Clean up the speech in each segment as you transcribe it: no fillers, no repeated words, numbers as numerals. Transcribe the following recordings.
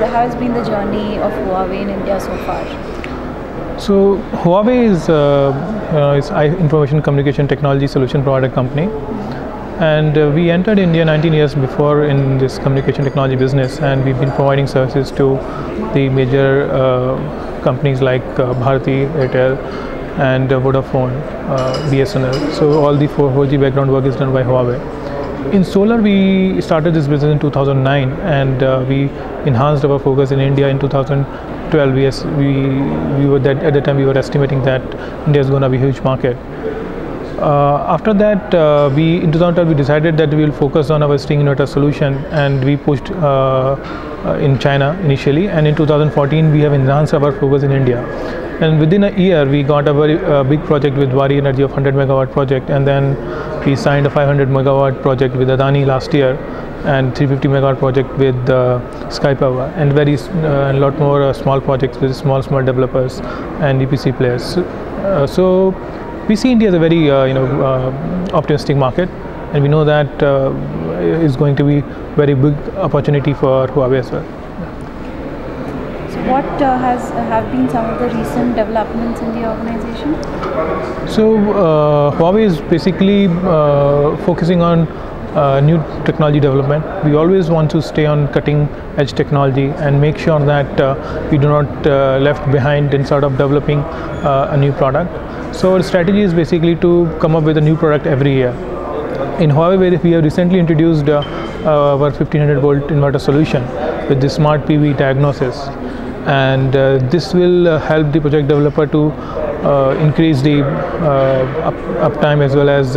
how has been the journey of Huawei in India so far? So Huawei is information communication technology solution provider company, and we entered India 19 years before in this communication technology business, and we've been providing services to the major companies like Bharti, Airtel, and Vodafone, BSNL. So all the 4G background work is done by Huawei. In solar, we started this business in 2009, and we enhanced our focus in India in 2012. Yes, we were that at the time we were estimating that India is going to be a huge market. After that, in 2012 we decided that we will focus on our string inverter solution, and we pushed in China initially, and in 2014 we have enhanced our focus in India. And within a year we got a very big project with Waaree Energy of 100 megawatt project, and then we signed a 500 megawatt project with Adani last year, and 350 megawatt project with Sky Power, and a lot more small projects with small developers and EPC players. So we see India as a very optimistic market, and we know that is going to be very big opportunity for Huawei as well. So what have been some of the recent developments in the organization? So Huawei is basically focusing on new technology development. We always want to stay on cutting edge technology and make sure that we do not left behind in sort of developing a new product. So our strategy is basically to come up with a new product every year. In Huawei, we have recently introduced our 1500 volt inverter solution with the smart PV diagnosis, and this will help the project developer to increase the uptime as well as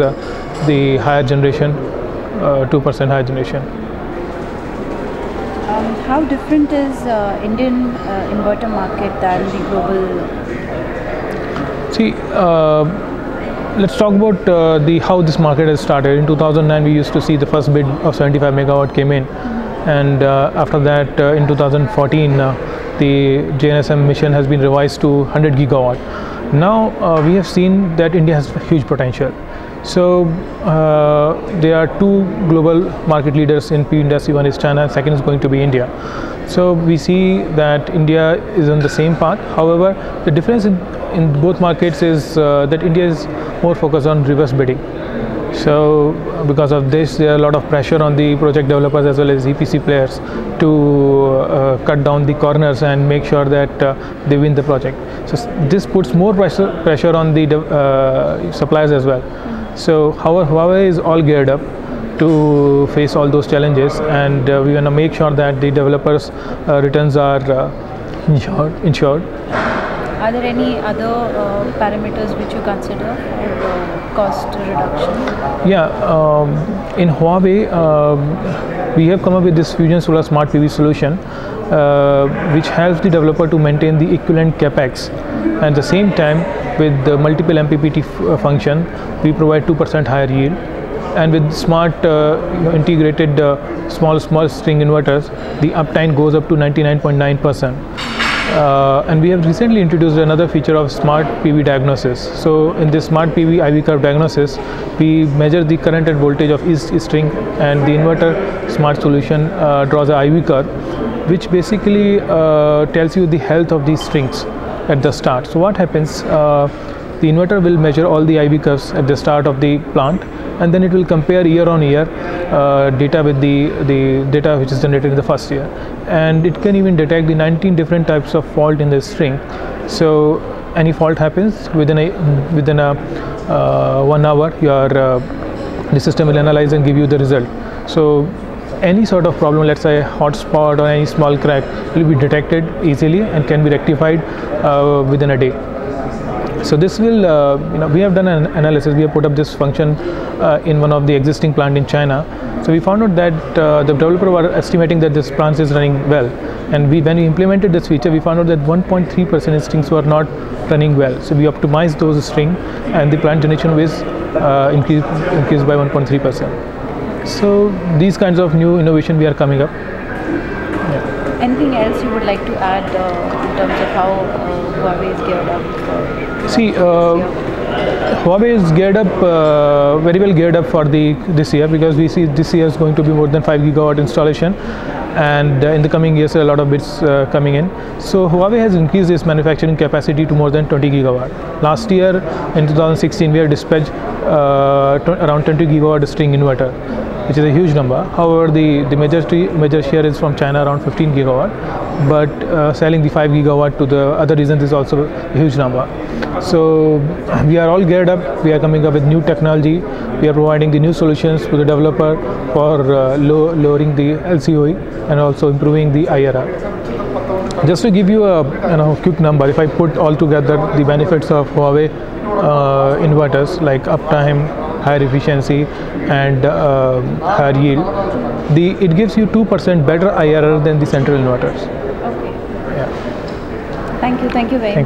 the higher generation, 2% higher generation. How different is Indian inverter market than the global? See, let's talk about how this market has started. In 2009 we used to see the first bid of 75 megawatt came in, and after that in 2014 the JNSM mission has been revised to 100 gigawatt. Now we have seen that India has huge potential. So there are two global market leaders in PV industry. One is China, second is going to be India. So we see that India is on the same path. However, the difference in both markets is that India is more focused on reverse bidding. So because of this, there are a lot of pressure on the project developers as well as EPC players to cut down the corners and make sure that they win the project. So this puts more pressure on the suppliers as well. So Huawei is all geared up to face all those challenges, and we want to make sure that the developers' returns are ensured. Are there any other parameters which you consider for cost reduction? Yeah, in Huawei, we have come up with this Fusion Solar Smart PV solution, which helps the developer to maintain the equivalent capex. At the same time, with the multiple MPPT function, we provide 2% higher yield. And with smart integrated small string inverters, the uptime goes up to 99.9%. And we have recently introduced another feature of smart PV diagnosis. So in this smart PV IV curve diagnosis, we measure the current and voltage of each string, and the inverter smart solution draws a IV curve, which basically tells you the health of these strings at the start. So what happens, the inverter will measure all the IV curves at the start of the plant, and then it will compare year on year data with the data which is generated in the first year, and it can even detect the 19 different types of fault in the string. So any fault happens within a 1 hour, the system will analyze and give you the result. So any sort of problem, let's say hot spot or any small crack, will be detected easily and can be rectified within a day. So this will, we have done an analysis. We have put up this function in one of the existing plant in China. So we found out that the developer were estimating that this plant is running well, and when we implemented this feature, we found out that 1.3% strings were not running well. So we optimized those strings, and the plant generation was increased by 1.3%. So these kinds of new innovation we are coming up. Yeah. Anything else you would like to add in terms of how Huawei is geared up? See, Huawei is geared up, very well geared up for this year, because we see this year is going to be more than 5 gigawatt installation, and in the coming years a lot of bits coming in. So Huawei has increased its manufacturing capacity to more than 20 gigawatt. Last year in 2016 we had dispatched around 20 gigawatt string inverter, which is a huge number. However, the major share is from China, around 15 gigawatt, but selling the 5 gigawatt to the other regions is also a huge number. So we are all geared up. We are coming up with new technology. We are providing the new solutions to the developer for lowering the LCOE and also improving the IRR. Just to give you a quick number, if I put all together the benefits of Huawei inverters like uptime, higher efficiency, and higher yield, it gives you 2% better IRR than the central inverters. Okay. Yeah. Thank you very much.